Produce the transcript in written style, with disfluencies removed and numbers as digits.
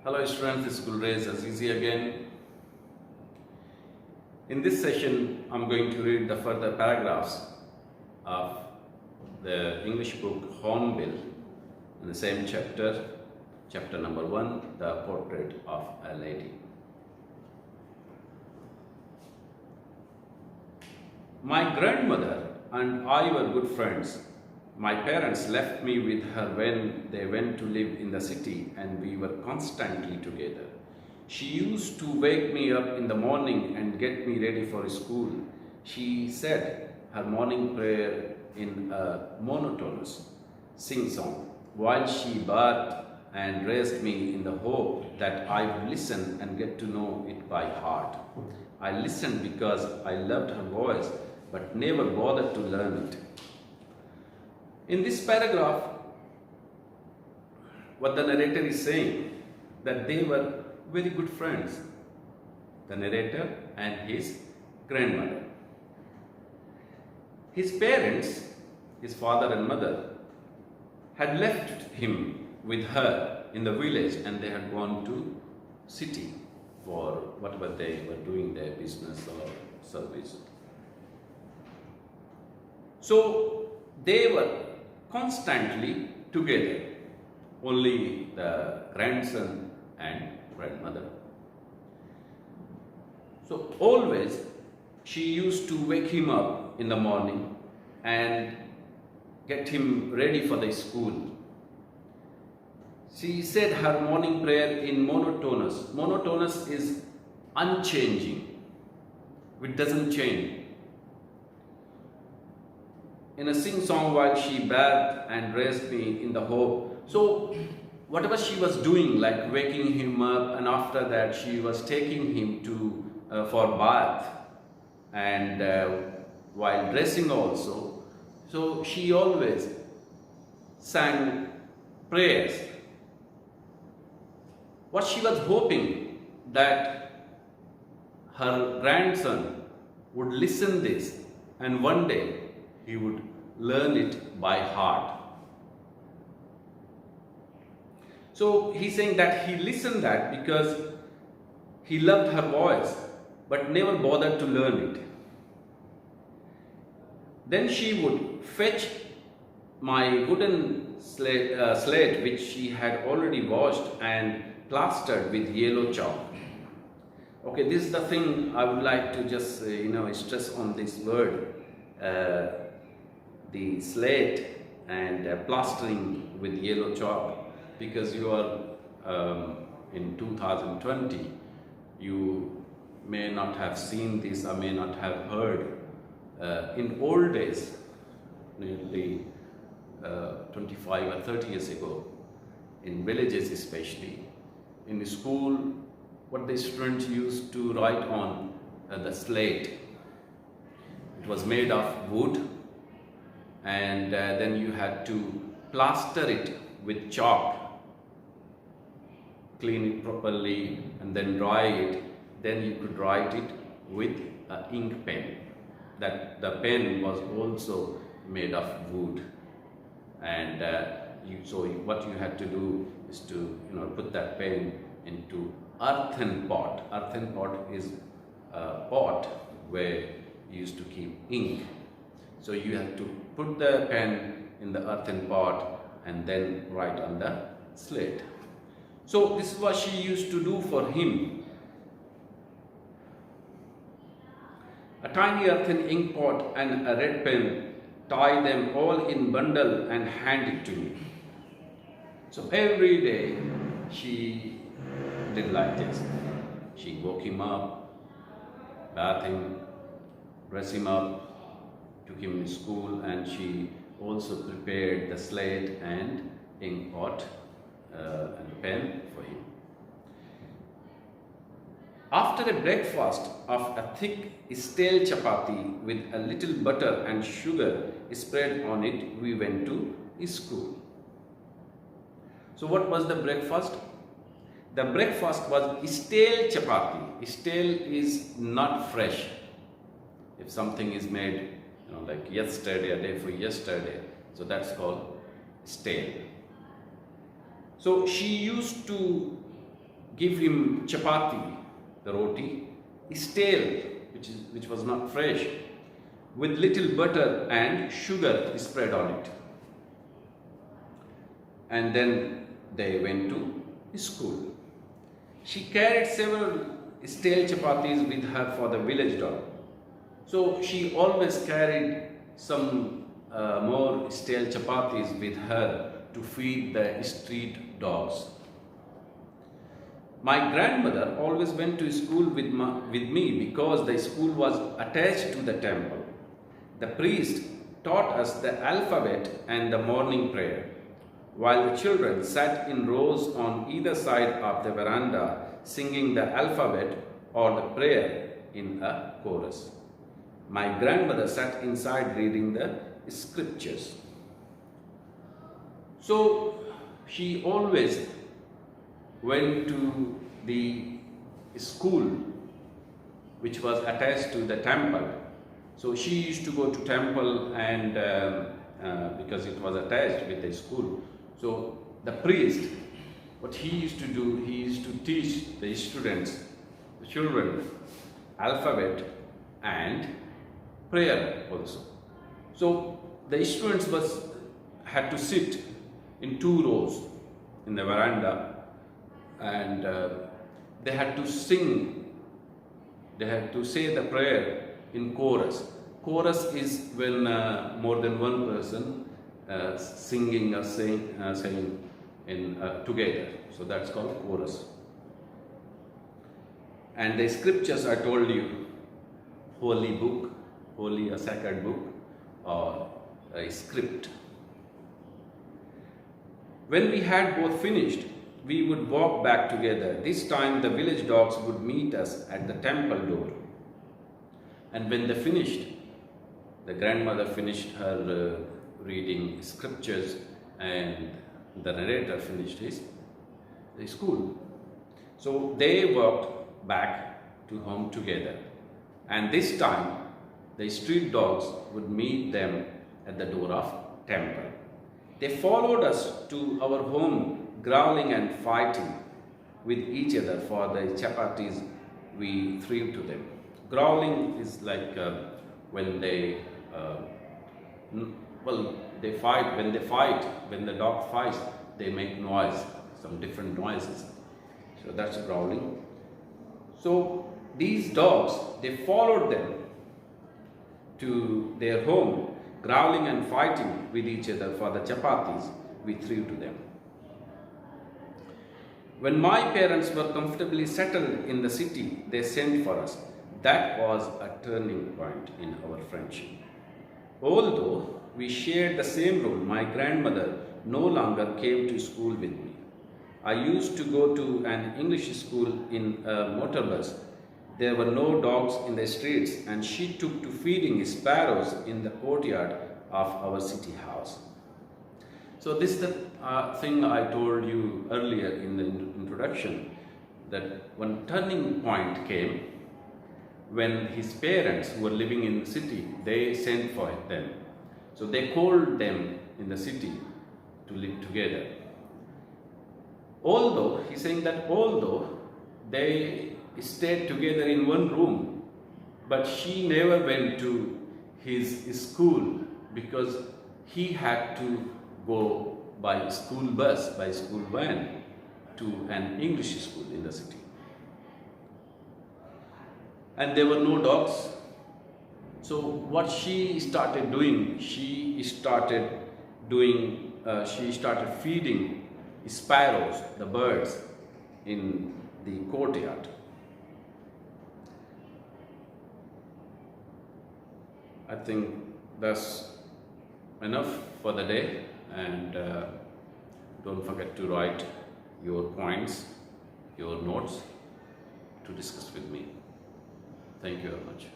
Hello students, this is Gulrez Azizi again. In this session, I'm going to read the further paragraphs of the English book Hornbill in the same chapter, chapter number 1, The Portrait of a Lady. My grandmother and I were good friends. My parents left me with her when they went to live in the city, and we were constantly together. She used to wake me up in the morning and get me ready for school. She said her morning prayer in a monotonous sing-song while she bathed and raised me in the hope that I would listen and get to know it by heart. I listened because I loved her voice but never bothered to learn it. In this paragraph, what the narrator is saying, that they were very good friends, the narrator and his grandmother. His parents, his father and mother, had left him with her in the village, and they had gone to city for whatever they were doing, their business or service. So they were constantly together, only the grandson and grandmother. So always she used to wake him up in the morning and get him ready for the school. She said her morning prayer in monotonous. Monotonous is unchanging, it doesn't change. In a sing-song while she bathed and raised me in the hope. So whatever she was doing, like waking him up, and after that she was taking him to for bath, and while dressing also. So she always sang prayers. What she was hoping, that her grandson would listen this, and one day he would learn it by heart. So he's saying that he listened that because he loved her voice but never bothered to learn it. Then she would fetch my wooden slate which she had already washed and plastered with yellow chalk. Okay, this is the thing I would like to just stress on this word. The slate and plastering with yellow chalk, because you are in 2020, you may not have seen this or may not have heard. In old days, nearly 25 or 30 years ago, in villages especially, in school, what the students used to write on the slate, it was made of wood, and then you had to plaster it with chalk, clean it properly and then dry it. Then you could write it with an ink pen. That the pen was also made of wood, and so what you had to do is to put that pen into earthen pot. Earthen pot is a pot where you used to keep ink. So you have to put the pen in the earthen pot and then write on the slate. So this is what she used to do for him. A tiny earthen ink pot and a red pen, tie them all in bundle and hand it to me. So every day she did like this. She woke him up, bathed him, dressed him up, took him to school, and she also prepared the slate and ink pot and pen for him. After a breakfast of a thick stale chapati with a little butter and sugar spread on it, we went to school. So what was the breakfast? The breakfast was stale chapati. Stale is not fresh. If something is made like yesterday, a day before yesterday, so that's called stale. So she used to give him chapati, the roti, stale, which was not fresh, with little butter and sugar spread on it. And then they went to school. She carried several stale chapatis with her for the village dog. So she always carried some more stale chapatis with her to feed the street dogs. My grandmother always went to school with me because the school was attached to the temple. The priest taught us the alphabet and the morning prayer, while the children sat in rows on either side of the veranda singing the alphabet or the prayer in a chorus. My grandmother sat inside reading the scriptures. So she always went to the school which was attached to the temple. So she used to go to temple, and because it was attached with the school. So the priest, what he used to do, he used to teach the students, the children, alphabet and prayer also. So the students had to sit in 2 rows in the veranda, and they had to sing, they had to say the prayer in chorus. Chorus is when more than one person singing or saying in together. So that's called chorus. And the scriptures, I told you, holy book, holy a sacred book, or a script. When we had both finished, we would walk back together. This time the village dogs would meet us at the temple door. And when they finished, the grandmother finished her reading scriptures, and the narrator finished his school. So they walked back to home together. And this time, the street dogs would meet them at the door of temple. They followed us to our home, growling and fighting with each other for the chapatis we threw to them. Growling is like when they fight. When the dog fights, they make noise, some different noises. So that's growling. So these dogs, they followed them to their home, growling and fighting with each other for the chapatis we threw to them. When my parents were comfortably settled in the city, they sent for us. That was a turning point in our friendship. Although we shared the same room, my grandmother no longer came to school with me. I used to go to an English school in a motor bus. There were no dogs in the streets, and she took to feeding sparrows in the courtyard of our city house. So this is the thing I told you earlier in the introduction, that one turning point came when his parents, who were living in the city, they sent for them. So they called them in the city to live together. Although, he's saying that although they stayed together in one room, but she never went to his school because he had to go by school bus, by school van to an English school in the city. And there were no dogs. So what she started doing, she started feeding sparrows, the birds, in the courtyard. I think that's enough for the day, and don't forget to write your points, your notes to discuss with me. Thank you very much.